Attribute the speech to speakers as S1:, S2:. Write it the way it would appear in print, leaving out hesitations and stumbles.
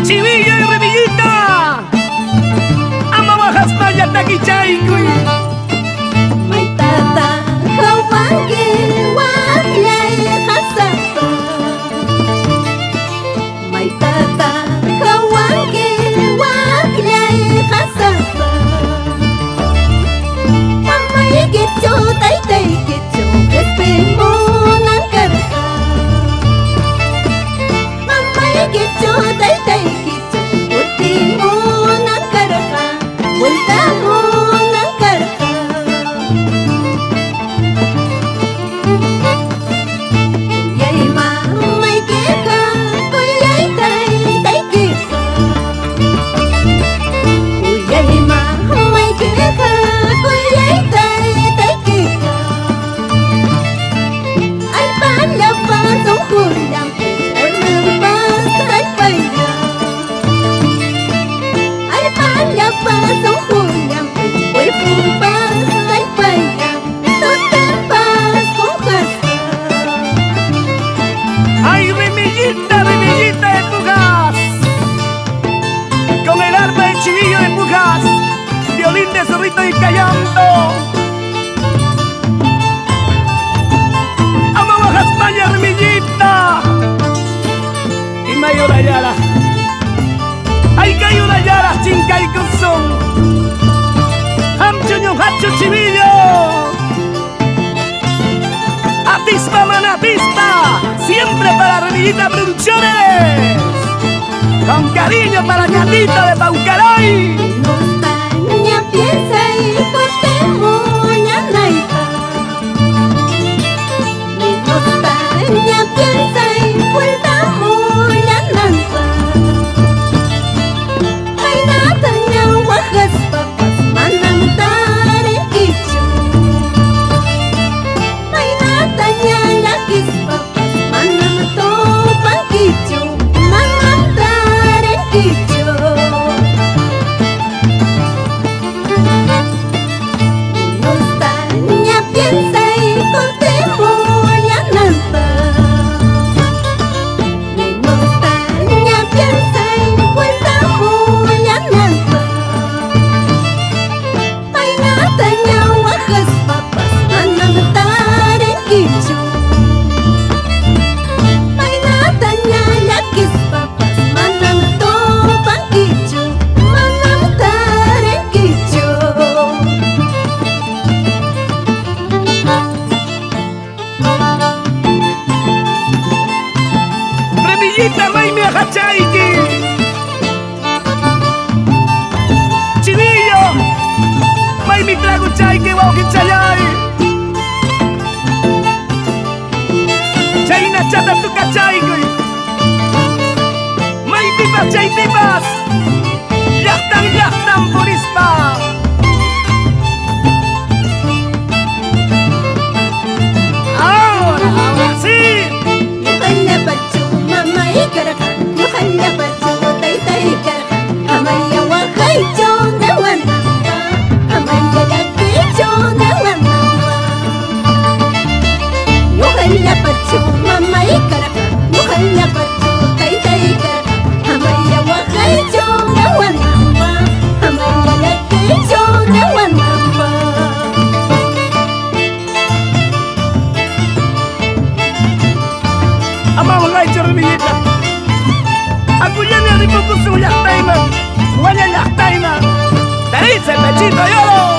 S1: Chivillo y Remillita, amamos Jasmaya Taquichaycuy.
S2: Maitata hawanki waklay hasapa. Maitata hawanki waklay hasapa. Mamaykichu taytaykichu qhipimunan karqa. Mamaykichu taytaykichu kutimunan karqa. Vueltamunan karqa. Kuyayma maykiqa kuyaytay taykiqa. Kuyayma maykiqa kuyaytay taykiqa. Allpallapas unqullanpi armanpas allpaylla. Allpallapas unqullanpi waypunpas allpaylla. Tutanpas qunqasqa.
S1: Ay, Remillita, Remillita de Pujas, con el arpa de Chivillo de Pujas, violín de Zorrito y Callanto. Amamos Jasmaya, Remillita y Mayor Ayala. Ay, Cayo Ayala, Chincay Cusón, Amchuño, Hacho, Chivillo. Atispa, manatispa, siempre para Remillita Producciones. Con cariño para Ñatito de Paucaray.
S2: Nostaña piensa y cortemuña naipa. Mi nostaña piensa y vueltamuña naipa. Ay nataña wajas papas manantar en quichu. Ay nataña lakis papas manantopan quichu. Manantar en quichu. Nostaña piensa y contemuña nanta. Mi nostaña piensa y vueltamuña nanta. Ay nataña wajas papas manantar en quichu. Ay nataña lakis papas manantopan quichu. Manantar en quichu.
S1: Remillita, Maime Ajachayki. Chivillo, Maime Trago Chayki, Wauki Chayay. Chayna Chata Tuca Chayki. May Pipas, Chay Pipas. Yachtan Purispa. Ahora sí.
S2: Yuhalla pachu mamay karqa. Yuhalla pachu taytay karqa. Amaya waqaychu nawananqa. Amaya lakichu nawananqa. Yuhalla pachu mamay karqa. Yuhalla pachu taytay karqa. Amaya waqaychu nawananqa. Amaya lakichu nawananqa.
S1: Amamos la hecha Remillita. Acuyane a Ripocusu Yachtaima. Guaya Yachtaima. Te dice Pechito Yolo.